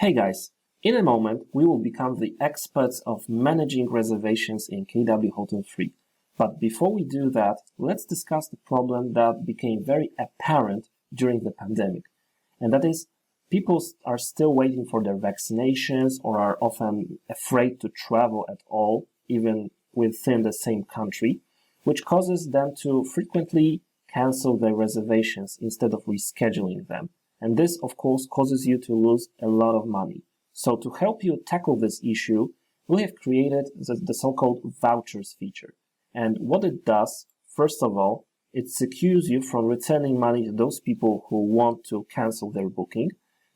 Hey guys, in a moment we will become the experts of managing reservations in KWHotel 3. But before we do that, let's discuss the problem that became very apparent during the pandemic. And that is, people are still waiting for their vaccinations or are often afraid to travel at all, even within the same country, which causes them to frequently cancel their reservations instead of rescheduling them. And this, of course, causes you to lose a lot of money. So to help you tackle this issue, we have created the so-called vouchers feature. And what it does, first of all, it secures you from returning money to those people who want to cancel their booking,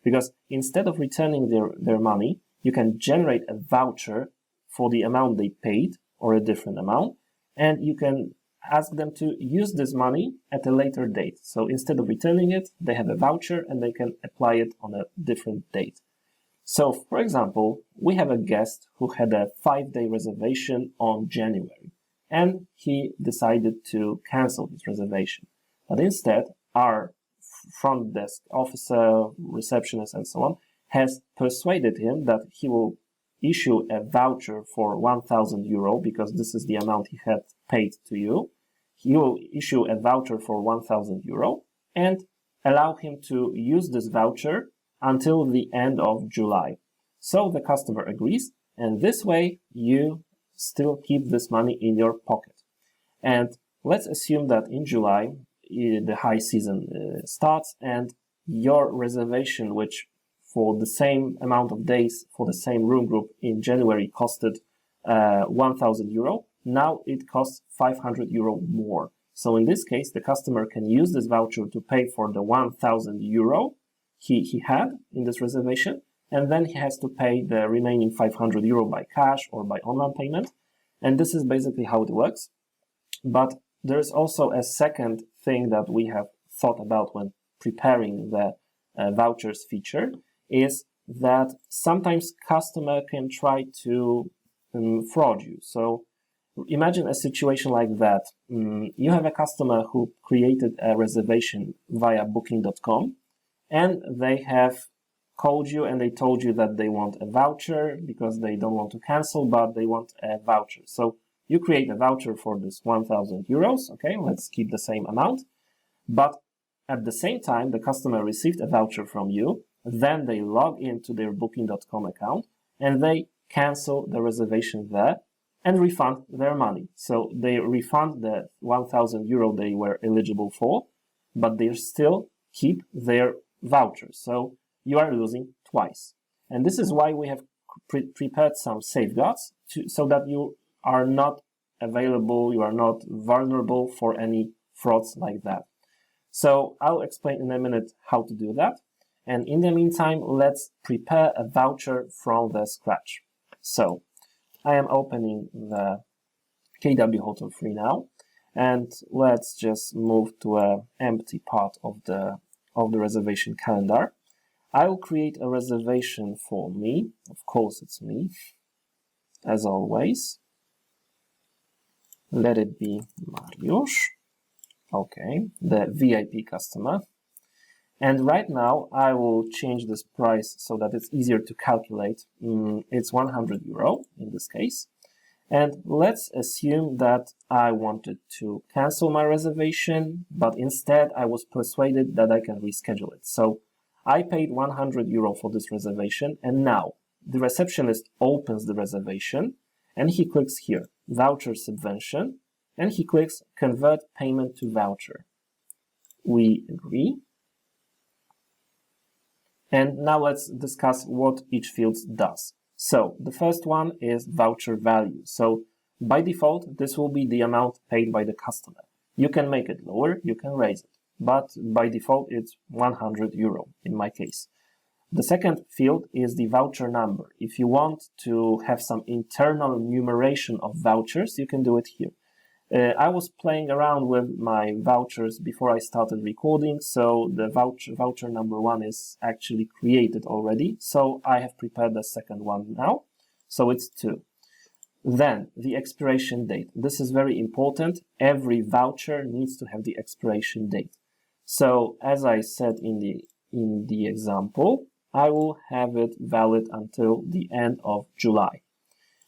because instead of returning their money, you can generate a voucher for the amount they paid or a different amount, and you can ask them to use this money at a later date. So instead of returning it, they have a voucher and they can apply it on a different date. So, for example, we have a guest who had a 5-day reservation on January, and he decided to cancel his reservation. But instead, our front desk officer, receptionist, and so on, has persuaded him that he will issue a voucher for €1,000 because this is the amount he had paid to you. He will issue a voucher for €1,000 and allow him to use this voucher until the end of July. So the customer agrees, and this way you still keep this money in your pocket. And let's assume that in July the high season starts, and your reservation, which for the same amount of days for the same room group in January costed €1,000, now it costs €500 more. So in this case, the customer can use this voucher to pay for the €1,000 he had in this reservation, and then he has to pay the remaining €500 by cash or by online payment. And this is basically how it works. But there's also a second thing that we have thought about when preparing the vouchers feature, is that sometimes customer can try to fraud you. So imagine a situation like that. You have a customer who created a reservation via booking.com, and they have called you and they told you that they want a voucher because they don't want to cancel, but they want a voucher. So you create a voucher for this €1,000. Okay, let's keep the same amount. But at the same time, the customer received a voucher from you. Then they log into their booking.com account and they cancel the reservation there and refund their money. So they refund the €1,000 they were eligible for, but they still keep their voucher. So you are losing twice. And this is why we have prepared some safeguards so that you are not available, you are not vulnerable for any frauds like that. So I'll explain in a minute how to do that. And in the meantime, let's prepare a voucher from the scratch. So I am opening the KWHotel 3 now, and let's just move to an empty part of the reservation calendar. I will create a reservation for me. Of course, it's me, as always. Let it be Mariusz. Okay, the VIP customer. And right now, I will change this price so that it's easier to calculate. It's €100 in this case. And let's assume that I wanted to cancel my reservation, but instead I was persuaded that I can reschedule it. So I paid €100 for this reservation, and now the receptionist opens the reservation and he clicks here, voucher subvention, and he clicks convert payment to voucher. We agree. And now let's discuss what each field does. So the first one is voucher value. So by default, this will be the amount paid by the customer. You can make it lower, you can raise it, but by default, it's €100 in my case. The second field is the voucher number. If you want to have some internal numeration of vouchers, you can do it here. I was playing around with my vouchers before I started recording, so the voucher number 1 is actually created already. So I have prepared the second one now. So it's 2. Then the expiration date. This is very important. Every voucher needs to have the expiration date. So as I said in the example, I will have it valid until the end of July.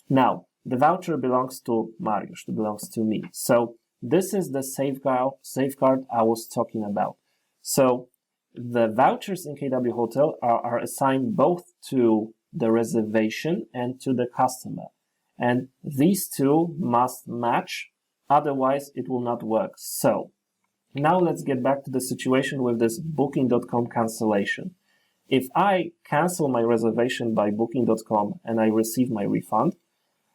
Now, the voucher belongs to Mariusz, it belongs to me. So this is the safeguard I was talking about. So the vouchers in KWHotel are assigned both to the reservation and to the customer. And these two must match, otherwise it will not work. So now let's get back to the situation with this booking.com cancellation. If I cancel my reservation by booking.com and I receive my refund,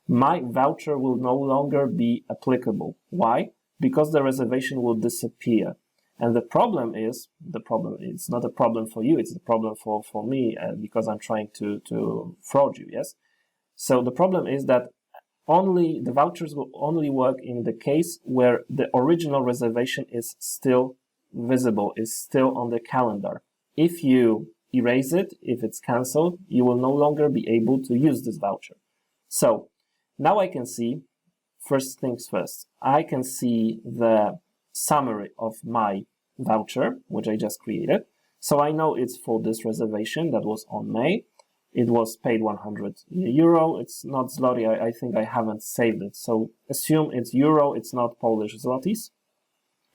my voucher will no longer be applicable. Why? Because the reservation will disappear. And the problem is, it's not a problem for you, it's a problem for me because I'm trying to fraud you, yes? So the problem is that the vouchers will only work in the case where the original reservation is still visible, is still on the calendar. If you erase it, if it's cancelled, you will no longer be able to use this voucher. So now I can see, first things first, I can see the summary of my voucher, which I just created. So I know it's for this reservation that was on May. It was paid 100 euro. It's not zloty. I think I haven't saved it. So assume it's euro. It's not Polish zlotys.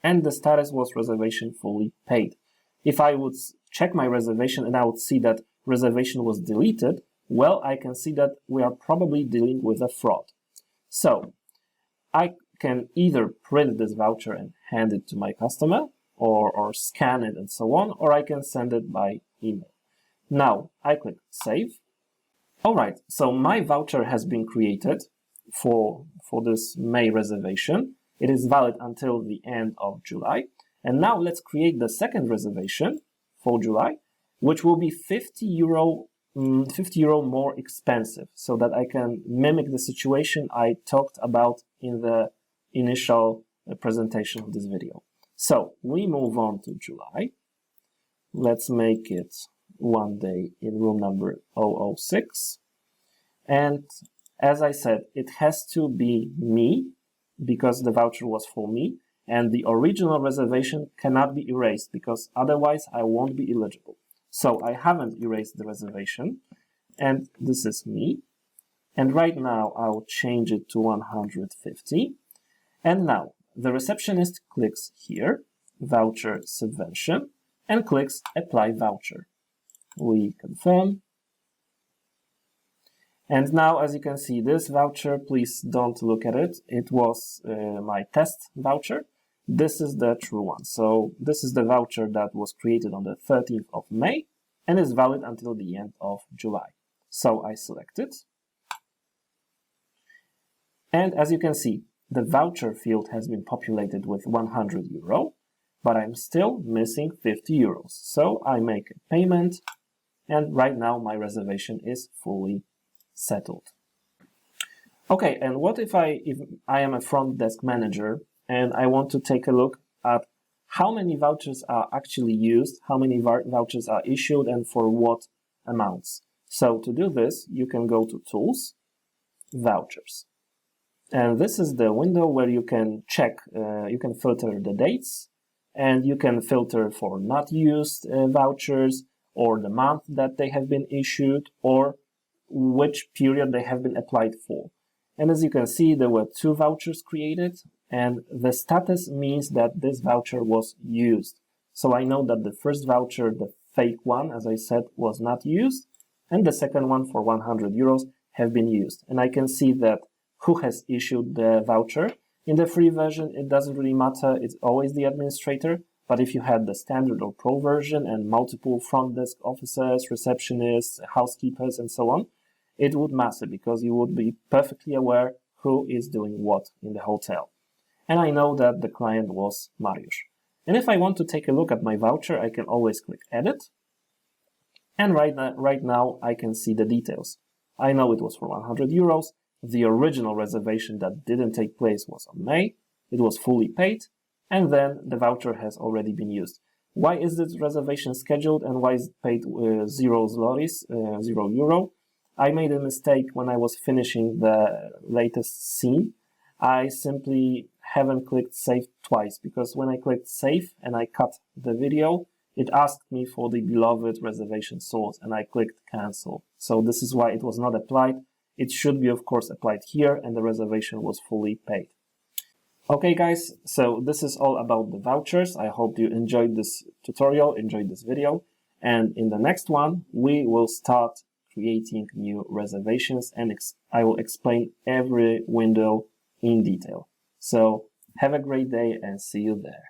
And the status was reservation fully paid. If I would check my reservation and I would see that reservation was deleted, well, I can see that we are probably dealing with a fraud. So I can either print this voucher and hand it to my customer or scan it and so on, or I can send it by email. Now I click save. All right, so my voucher has been created for this May reservation. It is valid until the end of July. And now let's create the second reservation for July, which will be 50 euro more expensive, so that I can mimic the situation I talked about in the initial presentation of this video. So we move on to July. Let's make it one day in room number 006. And as I said, it has to be me because the voucher was for me, and the original reservation cannot be erased because otherwise I won't be eligible. So I haven't erased the reservation, and this is me. And right now I'll change it to 150. And now the receptionist clicks here, voucher subvention, and clicks apply voucher. We confirm. And now, as you can see, this voucher, please don't look at it. It was my test voucher. This is the true one. So this is the voucher that was created on the 13th of May and is valid until the end of July. So I select it. And as you can see, the voucher field has been populated with 100 euro, but I'm still missing 50 euros. So I make a payment, and right now my reservation is fully settled. Okay, and what if I am a front desk manager and I want to take a look at how many vouchers are actually used, how many vouchers are issued, and for what amounts? So to do this, you can go to Tools, Vouchers. And this is the window where you can check, you can filter the dates, and you can filter for not used vouchers, or the month that they have been issued, or which period they have been applied for. And as you can see, there were 2 vouchers created, and the status means that this voucher was used. So I know that the first voucher, the fake one, as I said, was not used, and the second one for 100 euros have been used. And I can see that who has issued the voucher. In the free version, it doesn't really matter, it's always the administrator. But if you had the standard or pro version and multiple front desk officers, receptionists, housekeepers, and so on, it would matter because you would be perfectly aware who is doing what in the hotel. And I know that the client was Mariusz. And if I want to take a look at my voucher, I can always click Edit. And right now I can see the details. I know it was for 100 euros. The original reservation that didn't take place was on May. It was fully paid. And then the voucher has already been used. Why is this reservation scheduled and why is it paid 0 zlotys, 0 euro? I made a mistake when I was finishing the latest scene. I simply haven't clicked save twice because when I clicked save and I cut the video, it asked me for the beloved reservation source and I clicked cancel. So this is why it was not applied. It should be, of course, applied here and the reservation was fully paid. Okay, guys, so this is all about the vouchers. I hope you enjoyed this tutorial, enjoyed this video. And in the next one, we will start creating new reservations and I will explain every window in detail. So have a great day and see you there.